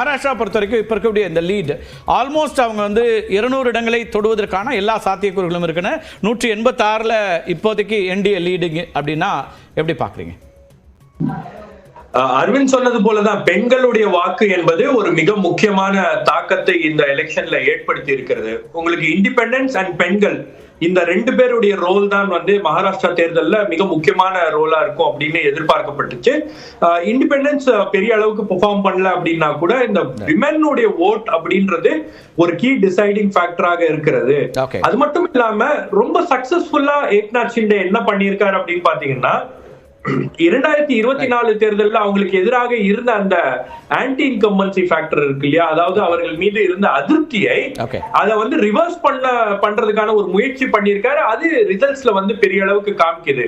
மகாராஷ்டிரா பொறுத்த வரைக்கும் இப்போ இருக்கக்கூடிய இந்த லீட் ஆல்மோஸ்ட் அவங்க வந்து 200 இடங்களை தொடுவதற்கான எல்லா சாத்தியக்கூறுகளும் இருக்குன்னு 186ல் இப்போதைக்கு என்டிஏ லீடுங்க அப்படின்னா எப்படி பார்க்குறீங்க? அரவிந்த் சொன்னது போலதான் பெண்களுடைய வாக்கு என்பது ஒரு மிக முக்கியமான தாக்கத்தை இந்த எலெக்ஷன்ல ஏற்படுத்தி இருக்கிறது. உங்களுக்கு இண்டிபெண்டன்ஸ் அண்ட் பெண்கள் இந்த 2 பேருடைய ரோல் தான் வந்து மகாராஷ்டிரா தேர்தல்ல மிக முக்கியமான ரோலா இருக்கும் அப்படின்னு எதிர்பார்க்கப்பட்டுச்சு. இண்டிபெண்டன்ஸ் பெரிய அளவுக்கு பெர்ஃபார்ம் பண்ணல அப்படின்னா கூட இந்த விமென்னுடைய ஓட் அப்படின்றது ஒரு கீ டிசைடிங் ஃபேக்டராக இருக்கிறது. அது மட்டும் இல்லாம ரொம்ப சக்சஸ்ஃபுல்லா ஏக்நாத் ஷிண்டே என்ன பண்ணியிருக்காரு அப்படின்னு பாத்தீங்கன்னா 2024 தேர்தலில் அவங்களுக்கு எதிராக இருந்த அந்த ஆன்டி இன்கம்பன்சி ஃபேக்டர் இருக்கு இல்லையா, அதாவது அவர்கள் மீது இருந்த அதிருப்தியை அதை வந்து ரிவர்ஸ் பண்றதுக்கான ஒரு முயற்சி பண்ணியிருக்காரு. அது ரிசல்ட்ஸ்ல வந்து பெரிய அளவுக்கு காமிக்குது.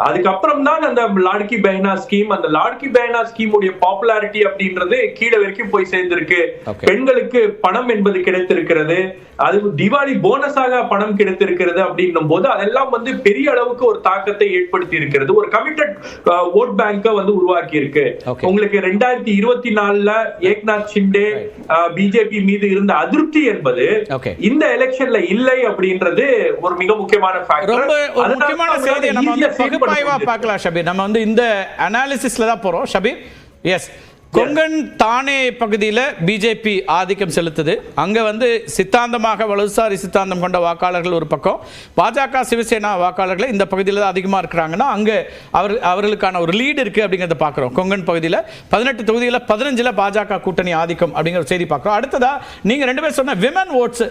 அதுக்கப்புறம் தான் அந்த லாட்கி பெஹனா ஸ்கீம், அந்த லாட்கி பெஹனா ஸ்கீம் உடைய பாப்புலாரிட்டி அப்படின்றது கீழே வரைக்கும் போய் சேர்ந்திருக்கு. பெண்களுக்கு பணம் என்பது கிடைத்திருக்கிறது, அது தீபாவளி போனஸாக பணம் கிடைத்திருக்கிறது அப்படின்னும் போது அதெல்லாம் வந்து பெரிய அளவுக்கு ஒரு தாக்கத்தை ஏற்படுத்தி இருக்கிறது. ஒரு கமிட்டட் ஓட் பேங்க வந்து உருவாக்கி இருக்கு. உங்களுக்கு 2024ல ஏக்நாத் ஷிண்டே பிஜேபி மீது இருந்த அதிருப்தி என்பது இந்த எலெக்ஷன்ல இல்லை அப்படின்றது ஒரு மிக முக்கியமான ஃபேக்டர். ரொம்ப ஒரு முக்கியமான செய்தி நம்ம வந்து பகுப்பாய்வா பார்க்கலாம் ஷபீர். நம்ம வந்து இந்த அனாலிசிஸ்ல தான் போறோம் ஷபீர். எஸ், கொங்கன் தானே பகுதியில் பிஜேபி ஆதிக்கம் செலுத்துது. அங்கே வந்து சித்தாந்தமாக வலதுசாரி சித்தாந்தம் கொண்ட வாக்காளர்கள் ஒரு பக்கம், பாஜக சிவசேனா வாக்காளர்கள் இந்த பகுதியில் தான் அதிகமாக இருக்கிறாங்கன்னா அங்கே அவர்களுக்கான ஒரு லீடு இருக்குது அப்படிங்கிறத பார்க்குறோம். கொங்கன் பகுதியில் 18 தொகுதியில் 15ல் பாஜக கூட்டணி ஆதிக்கம் அப்படிங்கிற செய்தி பார்க்குறோம். அடுத்ததாக நீங்கள் 2 பேர் சொன்ன விமன் ஓட்ஸ்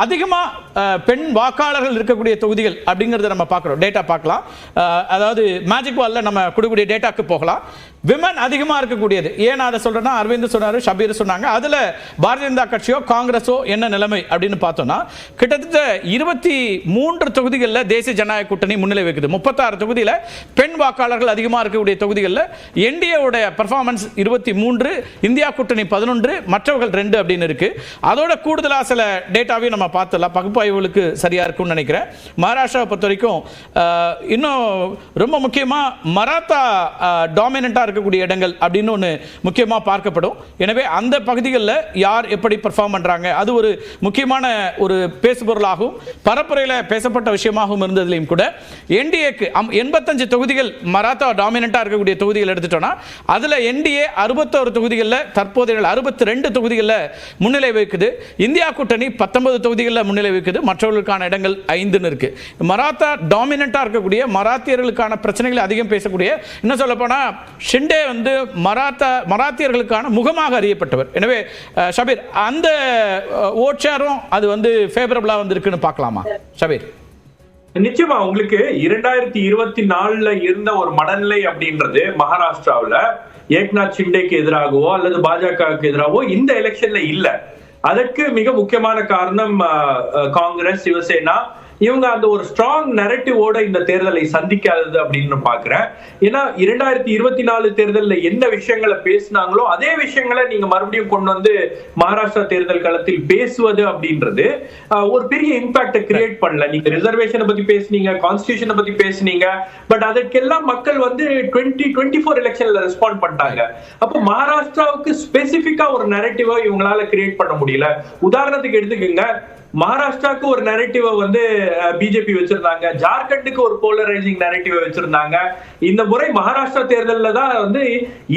அதிகமாக பெண் வாக்காளர்கள் இருக்கக்கூடிய தொகுதிகள் அப்படிங்கிறத நம்ம பார்க்குறோம். டேட்டா பார்க்கலாம். அதாவது மேஜிக் வாலில் நம்ம கொடுக்கக்கூடிய டேட்டாக்கு போகலாம். விமன் அதிகமாக இருக்கக்கூடியது. ஏன் அதை சொல்றேன்னா, அரவிந்த் சொன்னாரு, ஷபீர் சொன்னாங்க, அதுல பாரதிய ஜனதா கட்சியோ காங்கிரஸோ என்ன நிலைமை அப்படின்னு பார்த்தோம்னா கிட்டத்தட்ட 23 தொகுதிகளில் தேசிய ஜனநாயக கூட்டணி முன்னிலை வைக்குது. 36 தொகுதியில் பெண் வாக்காளர்கள் அதிகமாக இருக்கக்கூடிய தொகுதிகளில் என்டிஏவுடைய பெர்ஃபார்மன்ஸ் 23, இந்தியா கூட்டணி 11, மற்றவர்கள் 2 அப்படின்னு இருக்கு. அதோட கூடுதலாக சில டேட்டாவையும் நம்ம பார்த்தலாம், பகுப்பாய்வுகளுக்கு சரியா இருக்கும்னு நினைக்கிறேன். மகாராஷ்டிராவை பொறுத்த வரைக்கும் இன்னும் ரொம்ப முக்கியமாக மராத்தா டாமினண்டா இருக்கக்கூடிய இடங்கள் அப்படின்னு ஒன்று முக்கியமாக பார்க்கப்படும். எனவே அந்த பகுதிகளில் யார் எப்படி பெர்ஃபார்ம் பண்றாங்க அது ஒரு முக்கியமான ஒரு பேசுபொருளாகவும் பரப்புரையில் பேசப்பட்ட விஷயமாகவும் இருந்ததுலையும் கூட என்டிஏக்கு 85 தொகுதிகள் மராத்தா டாமினண்டா இருக்கக்கூடிய தொகுதிகள் எடுத்துட்டோம்னா அதுல என்டிஏ 61 தொகுதிகளில் தற்போதைய 62 தொகுதிகளில் முன்னிலை வைக்குது. இந்தியா கூட்டணி 19 தொகுதிகளில் முன்னிலை வைக்குது. மற்றவர்களுக்கான இடங்கள் 5 இருக்கு. மராத்தா டாமினண்டா இருக்கக்கூடிய மராத்தியர்களுக்கான பிரச்சனைகளை அதிகம் பேசக்கூடிய, என்ன சொல்ல போனா ஷிண்டே வந்து மராத்தியர்களுக்கான முகமாக அறியப்பட்டவர். எனவே ஷபீர், அந்த ஓட் ஷேரும் அது வந்து ஃபேவரபிளா வந்திருக்குன்னு பார்க்கலாமா ஷபீர்? நிச்சயமா உங்களுக்கு 2024ல இருந்த ஒரு மனநிலை அப்படின்றது மகாராஷ்டிராவில் ஏக்நாத் ஷிண்டேக்கு எதிராகவோ அல்லது பாஜகவுக்கு எதிராகவோ இந்த எலெக்ஷன்ல இல்ல. அதற்கு மிக முக்கியமான காரணம் காங்கிரஸ், சிவசேனா இவங்க அந்த ஒரு ஸ்ட்ராங் நரேட்டிவோட இந்த தேர்தலை சந்திக்காதது அப்படின்னு பாக்குறேன். ஏன்னா 2024 தேர்தலில் என்ன விஷயங்களை பேசினாங்களோ அதே விஷயங்களை நீங்க மறுபடியும் கொண்டு வந்து மகாராஷ்டிரா தேர்தல் களத்தில் பேசுவது அப்படின்றது ஒரு பெரிய இம்பாக்ட கிரியேட் பண்ணல. நீங்க ரிசர்வேஷனை பத்தி பேசுனீங்க, கான்ஸ்டிடியூஷனை பத்தி பேசுனீங்க, பட் அதற்கெல்லாம் மக்கள் வந்து 2024 எலெக்ஷன்ல ரெஸ்பாண்ட் பண்ணிட்டாங்க. அப்போ மகாராஷ்டிராவுக்கு ஸ்பெசிபிக்கா ஒரு நரேட்டிவா இவங்களால கிரியேட் பண்ண முடியல. உதாரணத்துக்கு எடுத்துக்கோங்க, மகாராஷ்டிராக்கு ஒரு நரேட்டிவ வந்து பிஜேபி வச்சிருந்தாங்க, ஜார்க்கண்டுக்கு ஒரு போலரைசிங் நரேட்டிவ வச்சிருந்தாங்க. இந்த முறை மகாராஷ்டிரா தேர்தலில் தான் வந்து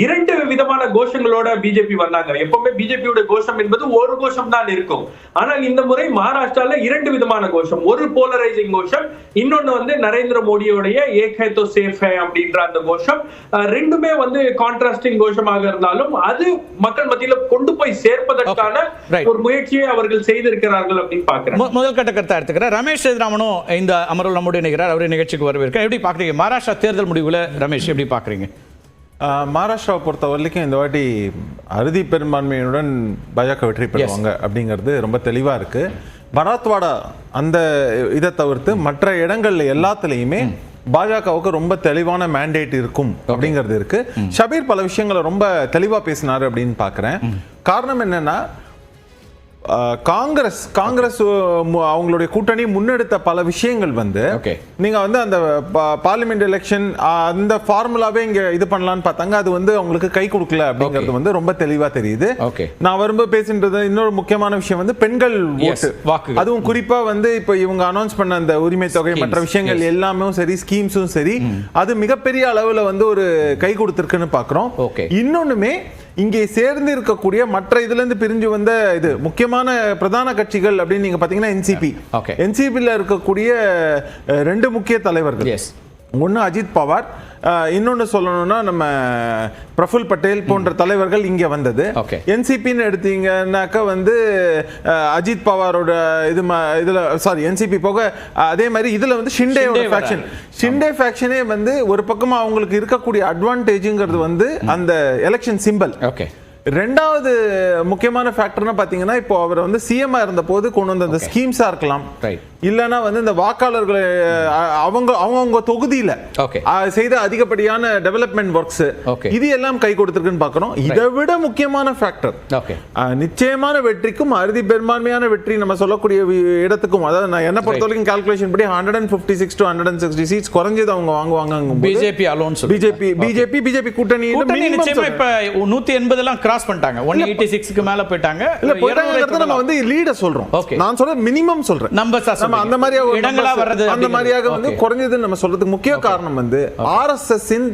2 விதமான கோஷங்களோட பிஜேபி வந்தாங்க. எப்பவுமே பிஜேபியோட கோஷம் என்பது ஒரு கோஷம் தான் இருக்கும். ஆனால் இந்த முறை மகாராஷ்டிரால 2 விதமான கோஷம், ஒரு போலரைசிங் கோஷம், இன்னொன்னு வந்து நரேந்திர மோடியோடைய ஏக் ஹை தோ சேஃப் ஹை அப்படின்ற அந்த கோஷம். 2மே வந்து கான்ட்ராஸ்டிங் கோஷமாக இருந்தாலும் அது மக்கள் மத்தியில கொண்டு போய் சேர்ப்பதற்கான ஒரு முயற்சியை அவர்கள் செய்திருக்கிறார்கள் அப்படின்னு முதல் கட்ட கருத்தை எடுத்துக்கிறேன். ரமேஷ் சேதுராமனும் இந்த அமர்வில் நம்முடைய நிகழ்ச்சி அவருடைய நிகழ்ச்சிக்கு வரவேற்க. எப்படி பாக்குறீங்க மகாராஷ்டிரா தேர்தல் முடிவுல? ரமேஷ், எப்படி பாக்குறீங்க? மகாராஷ்டிராவை பொறுத்த வரைக்கும் இந்த வாட்டி அறுதி பெரும்பான்மையுடன் பாஜக வெற்றி பெறுவாங்க அப்படிங்கிறது ரொம்ப தெளிவா இருக்கு. மராத்வாடா அந்த இதை தவிர்த்து மற்ற இடங்கள்ல எல்லாத்துலயுமே பாஜகவுக்கு ரொம்ப தெளிவான மேண்டேட் இருக்கும் அப்படிங்கிறது இருக்கு. ஷபீர் பல விஷயங்களை ரொம்ப தெளிவா பேசினாரு அப்படின்னு பாக்குறேன். காரணம் என்னன்னா, காங்கிரஸ் அவங்களுடைய கூட்டணி முன்னெடுத்த பல விஷயங்கள் வந்து நீங்க வந்து அந்த பார்லிமெண்ட் எலெக்ஷன் அந்த ஃபார்முலாவே இங்க இது பண்ணலாம்னு பார்த்தாங்க, அது வந்து அவங்களுக்கு கை கொடுக்கல அப்படிங்கிறது வந்து ரொம்ப தெளிவா தெரியுது. நான் வரும்போது பேசின்றது இன்னொரு முக்கியமான விஷயம் வந்து பெண்கள் ஓட்டு, அதுவும் குறிப்பா வந்து இப்ப இவங்க அனௌன்ஸ் பண்ண அந்த உரிமை தொகை மற்ற விஷயங்கள் எல்லாமே சரி, ஸ்கீம்ஸும் சரி, அது மிகப்பெரிய அளவுல வந்து ஒரு கை கொடுத்திருக்குன்னு பாக்குறோம். இன்னொன்னுமே இங்கே சேர்ந்து இருக்கக்கூடிய மற்ற இதுல இருந்து பிரிஞ்சு வந்த இது முக்கியமான பிரதான கட்சிகள் அப்படின்னு நீங்க பாத்தீங்கன்னா என்சிபில இருக்கக்கூடிய 2 முக்கிய தலைவர்கள், ஒன்னு அஜித் பவார், இன்னொன்னு சொல்லணும்னா நம்ம பிரஃபுல் பட்டேல் போன்ற தலைவர்கள் இங்க வந்தது. என்சிபின்னு எடுத்தீங்கன்னாக்க வந்து அஜித் பவாரோட இதுல சாரி என்சிபி போக அதே மாதிரி இதுல வந்து ஷிண்டே ஃபேக்ஷனே வந்து ஒரு பக்கமா அவங்களுக்கு இருக்கக்கூடிய அட்வான்டேஜ்ங்கிறது வந்து அந்த எலெக்ஷன் சிம்பல். ரெண்டாவது முக்கியமான ஃபேக்டர்னா பாத்தீங்கன்னா இப்போ அவர் வந்து சிஎம் இருந்த போது கொண்டு வந்த அந்த ஸ்கீம்ஸா இருக்கலாம், இல்லனா வந்து இந்த வாக்காளர்களை அவங்க தொகுதியில செய்த அதிகப்படியான டெவலப்மெண்ட் ஒர்க்ஸ், இது எல்லாம் கை கொடுத்திருக்குன்னு பார்க்கிறோம். இதை விட முக்கியமான ஃபேக்டர் நிச்சயமான வெற்றிக்கும் அறுதி பெரும்பான்மையான வெற்றி நம்ம சொல்லக்கூடிய இடத்துக்கும், அதாவது நான் என்ன பொறுத்த வரைக்கும் கால்குலேஷன் படி 156 to 160 சீட்ஸ் குறைஞ்சது அவங்க வாங்குவாங்க. பிஜேபி கூட்டணி நிச்சயமா இப்ப 180 எல்லாம் கிராஸ் பண்ணிட்டாங்க, 186க்கு மேல போயிட்டாங்க. இல்ல போயிட்டாங்கறது நம்ம வந்து லீட சொல்றோம், நான் சொல்ற மினிமம் சொல்றேன். நம்பர்ஸ் அந்த மாதிரியாக இடங்களா வர்றது, அந்த மாதிரியாக வந்து குறைஞ்சதுன்னு நம்ம சொல்றதுக்கு முக்கிய காரணம் வந்து RSS இன்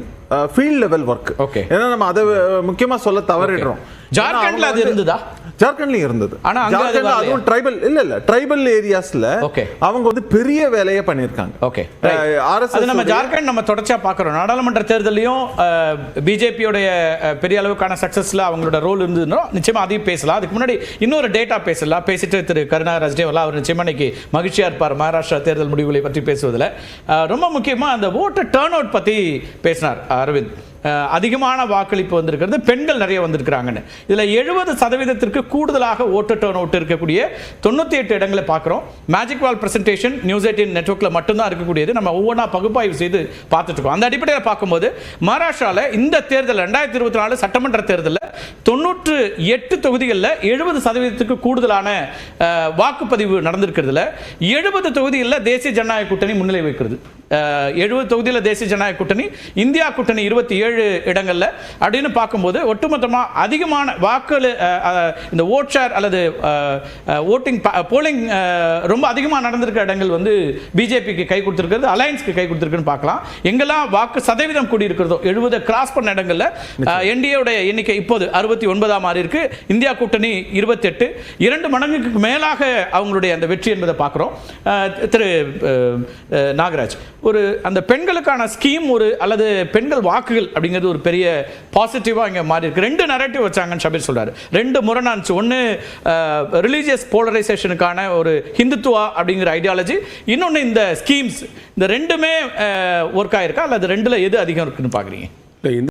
ஃபீல்ட் லெவல் ஒர்க். ஏன்னா நம்ம அதை முக்கியமா சொல்ல தவறிடுறோம். ஜார்க்கண்ட்ல அது இருந்ததா? ஜார்க்கண்ட்லயும் இருந்தது. ஆனா அதுவும் ட்ரைபல் ட்ரைபல் ஏரியாஸ்ல அவங்க வந்து பெரிய வேலையை பண்ணிருக்காங்க. அது நம்ம ஜார்க்கண்ட் நம்ம தொடர்ச்சியா பாக்குறோம். நாடாளுமன்ற தேர்தலையும் பிஜேபியோடைய பெரிய அளவுக்கான சக்சஸ்ல அவங்களோட ரோல் இருந்ததுன்னா நிச்சயமா அதையும் பேசலாம். அதுக்கு முன்னாடி இன்னொரு டேட்டா பேசிட்டு திரு கருணா ராஜ்டேவாலா அவர் நிச்சயமா இன்னைக்கு மகிழ்ச்சியா இருப்பார் மகாராஷ்டிரா தேர்தல் முடிவுகளை பற்றி பேசுவதில். ரொம்ப முக்கியமா அந்த ஓட்டர் டர்ன் அவுட் பத்தி பேசினார் அரவிந்த். அதிகமான வாக்களிப்பு வந்திருக்கிறது, பெண்கள் நிறைய வந்திருக்கிறாங்கன்னு. இதுல 70% கூடுதலாக ஓட்டர் டர்ன் அவுட் இருக்கக்கூடிய 98 இடங்களை பார்க்கிறோம். மேஜிக் வால் பிரசன்டேஷன் நியூஸ் 18 நெட்வொர்க்ல மட்டும்தான் இருக்கக்கூடியது. நம்ம ஒவ்வொன்றா பகுப்பாய்வு செய்து பார்த்துட்டு இருக்கோம். அந்த அடிப்படையில் பார்க்கும்போது மகாராஷ்டிரால இந்த தேர்தல் 2024 சட்டமன்ற தேர்தலில் 98 தொகுதிகளில் 70% கூடுதலான வாக்குப்பதிவு நடந்திருக்கிறதுல 70 தொகுதிகளில் தேசிய ஜனநாயக கூட்டணி முன்னிலை வைக்கிறது. 70 தொகுதியில் தேசிய ஜனநாயக கூட்டணி, இந்தியா கூட்டணி 27 இடங்கள்ல அப்படின்னு பார்க்கும்போது ஒட்டுமொத்தமா அதிகமான வாக்கு இந்த ஓட் ஷேர் அல்லது ஓட்டிங் போலிங் ரொம்ப அதிகமாக நடந்திருக்கிற இடங்கள் வந்து பிஜேபிக்கு கை கொடுத்திருக்கிறது, அலையன்ஸ்க்கு கை கொடுத்திருக்குன்னு பார்க்கலாம். எங்கெல்லாம் வாக்கு சதவீதம் கூடி இருக்கிறதோ 70 கிராஸ் பண்ண இடங்கள்ல என்டிஏவுடைய எண்ணிக்கை இப்போது 69 மாறி இருக்கு, இந்தியா கூட்டணி 28, 2 மடங்குக்கு மேலாக அவங்களுடைய அந்த வெற்றி என்பதை பார்க்கிறோம். திரு நாகராஜ், ஒரு அந்த பெண்களுக்கான ஸ்கீம் ஒரு அல்லது பெண்கள் வாக்குகள் அப்படிங்கிறது ஒரு பெரிய பாசிட்டிவா இங்க மாறி இருக்கு. 2 நரேட்டிவ் வச்சாங்கன்னு ஷபீர் சொல்றாரு. 2 முரணாச்சு. ஒன்னு ரிலீஜியஸ் போலரைசேஷனுக்கான ஒரு ஹிந்துத்துவா அப்படிங்கிற ஐடியாலஜி, இன்னொன்னு இந்த ஸ்கீம்ஸ். இந்த ரெண்டுமே ஒர்க் ஆயிருக்கா அல்லது ரெண்டுல எது அதிகம் இருக்குன்னு பாக்குறீங்க?